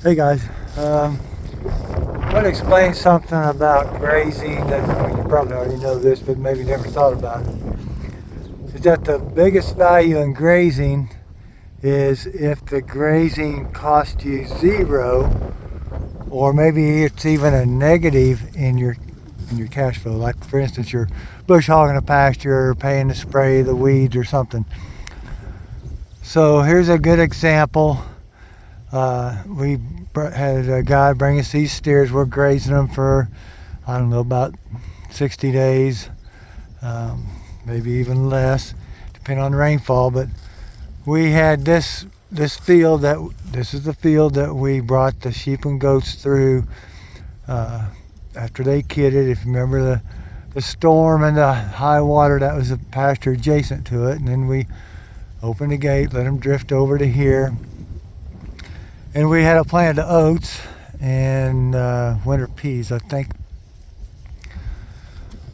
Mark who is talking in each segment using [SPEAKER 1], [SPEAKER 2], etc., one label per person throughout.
[SPEAKER 1] Hey guys, I want to explain something about grazing that you probably already know this, but maybe never thought about it. Is that the biggest value in grazing is if the grazing costs you zero, or maybe it's even a negative in your cash flow. Like for instance, you're bush hogging a pasture, or paying to spray the weeds or something. So here's a good example. We had a guy bring us these steers. We're grazing them for, I don't know, about 60 days, maybe even less, depending on the rainfall. But we had this field this is the field that we brought the sheep and goats through after they kidded. If you remember the storm and the high water, that was a pasture adjacent to it, and then we opened the gate, let them drift over to here. And we had a plant of oats and winter peas, I think.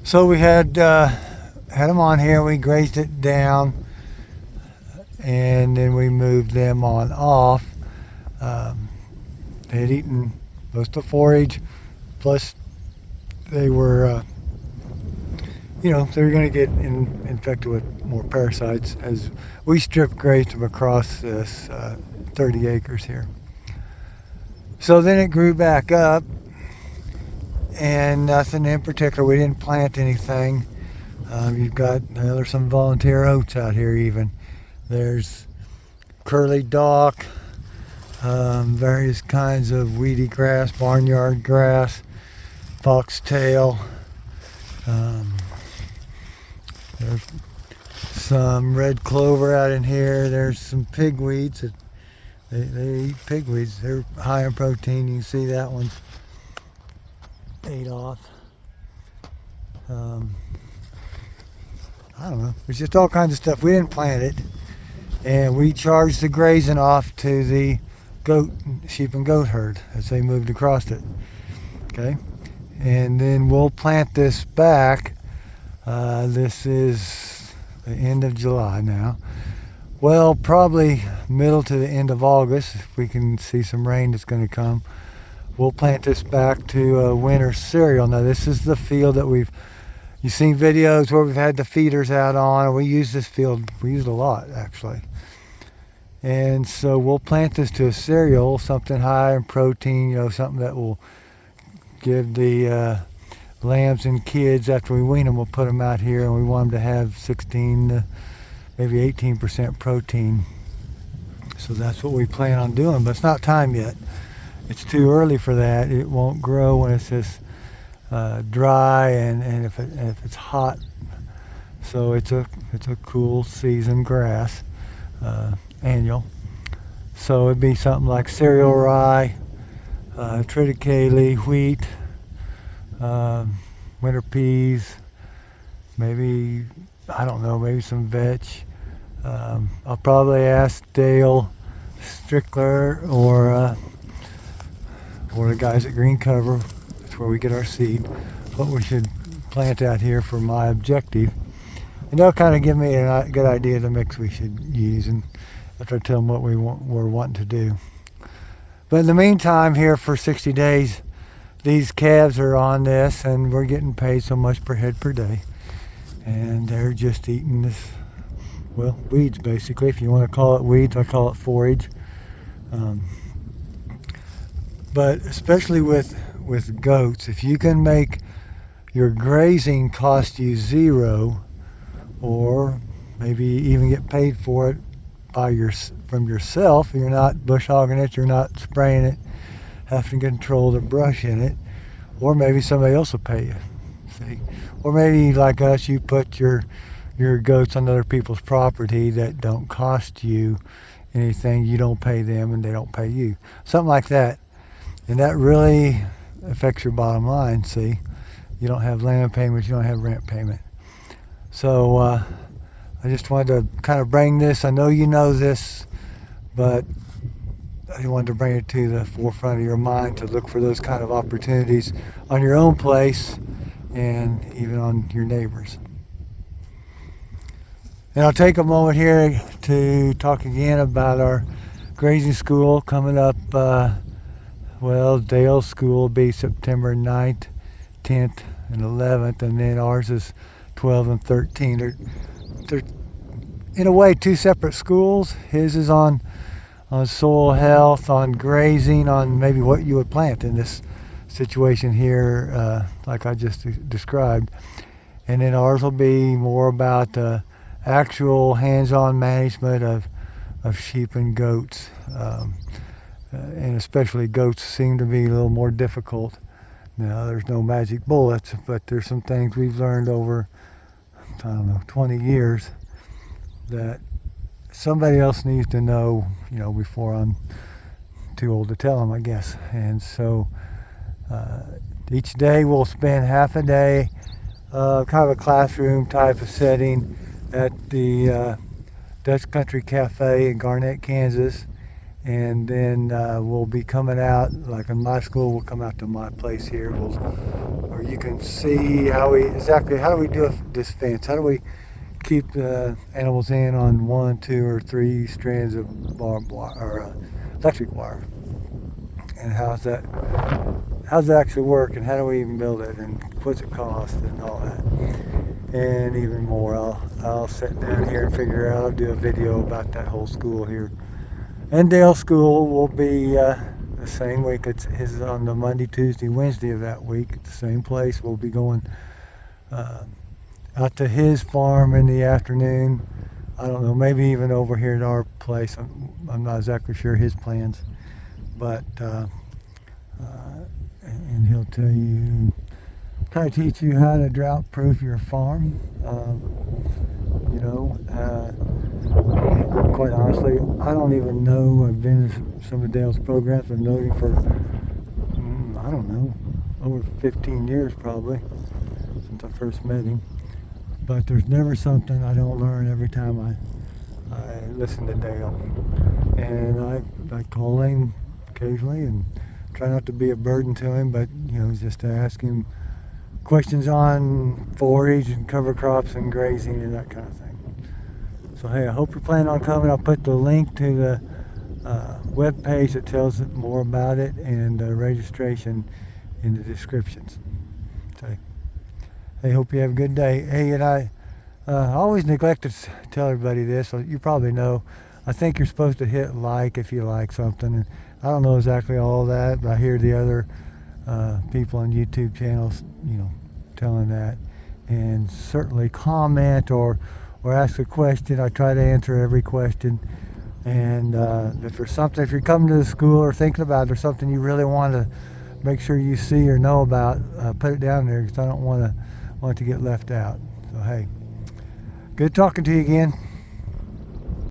[SPEAKER 1] So we had them on here. We grazed it down, and then we moved them on off. They had eaten most of the forage, plus they were, they were going to get infected with more parasites as we strip grazed them across this 30 acres here. So then it grew back up, and nothing in particular. We didn't plant anything. You've got, there's some volunteer oats out here even. There's curly dock, various kinds of weedy grass, barnyard grass, foxtail. There's some red clover out in here. There's some pigweeds. They eat pigweeds. They're high in protein. You can see that one's ate off. I don't know. There's just all kinds of stuff. We didn't plant it, and we charged the grazing off to the sheep and goat herd as they moved across it. Okay, and then we'll plant this back. This is the end of July now. Well, probably middle to the end of August, if we can see some rain that's going to come. We'll plant this back to winter cereal. Now, this is the field that you've seen videos where we've had the feeders out on. We use this field, we use it a lot, actually. And so we'll plant this to a cereal, something high in protein, something that will give the lambs and kids, after we wean them, we'll put them out here, and we want them to have 16 maybe 18% protein. So that's what we plan on doing, but it's not time yet. It's too early for that. It won't grow when it's just dry and if it's hot. So it's a cool season grass, annual. So it'd be something like cereal rye, triticale, wheat, winter peas, maybe, I don't know, maybe some veg. I'll probably ask Dale Strickler or the guys at Green Cover, that's where we get our seed, what we should plant out here for my objective. And they'll kind of give me a good idea of the mix we should use, and after I tell them what we're wanting to do. But in the meantime, here for 60 days, these calves are on this, and we're getting paid so much per head per day. And they're just eating this, weeds basically. If you want to call it weeds, I call it forage. But especially with goats, if you can make your grazing cost you zero, or maybe even get paid for it from yourself, you're not bush hogging it, you're not spraying it, having to control the brush in it, or maybe somebody else will pay you. See, or maybe like us, you put your goats on other people's property that don't cost you anything. You don't pay them and they don't pay you, something like that. And that really affects your bottom line. See, you don't have land payments, you don't have rent payment. So I just wanted to kind of bring this. I know you know this, but I wanted to bring it to the forefront of your mind to look for those kind of opportunities on your own place and even on your neighbors. And I'll take a moment here to talk again about our grazing school coming up Well, Dale's school will be September 9th, 10th, and 11th, and then ours is 12 and 13. They're in a way two separate schools. His is on soil health, on grazing, on maybe what you would plant in this situation here, like I just described. And then ours will be more about actual hands-on management of sheep and goats. And especially goats seem to be a little more difficult. Now, there's no magic bullets, but there's some things we've learned over, 20 years that somebody else needs to know, before I'm too old to tell them, I guess. And so each day we'll spend half a day, kind of a classroom type of setting at the Dutch Country Cafe in Garnett, Kansas. And then we'll be coming out, like in my school, we'll come out to my place here, or you can see how do we do this fence? How do we keep the animals in on 1, 2, or 3 strands of barbed wire or electric wire? And how's that actually work? And how do we even build it? And what's it cost? And all that, and even more. I'll sit down here and figure out. I'll do a video about that whole school here. And Dale School will be the same week. His is on the Monday, Tuesday, Wednesday of that week at the same place. We'll be going out to his farm in the afternoon. I don't know, maybe even over here at our place. I'm not exactly sure his plans, but and he'll tell you, kind of teach you how to drought-proof your farm. Quite honestly, I don't even know. I've been to some of Dale's programs. I've known him for, I don't know, over 15 years probably, since I first met him. But there's never something I don't learn every time I listen to Dale. And I call him occasionally and try not to be a burden to him, but, just to ask him questions on forage and cover crops and grazing and that kind of thing. So hey, I hope you're planning on coming. I'll put the link to the web page that tells it more about it and registration in the descriptions. So, hey, hope you have a good day. Hey, and I always neglect to tell everybody this, so you probably know. I think you're supposed to hit like if you like something, and I don't know exactly all that, but I hear the other people on YouTube channels, telling that. And certainly comment or ask a question. I try to answer every question. And if you're coming to the school or thinking about it, or something you really want to make sure you see or know about, put it down there, because I don't want it to get left out. So hey, good talking to you again.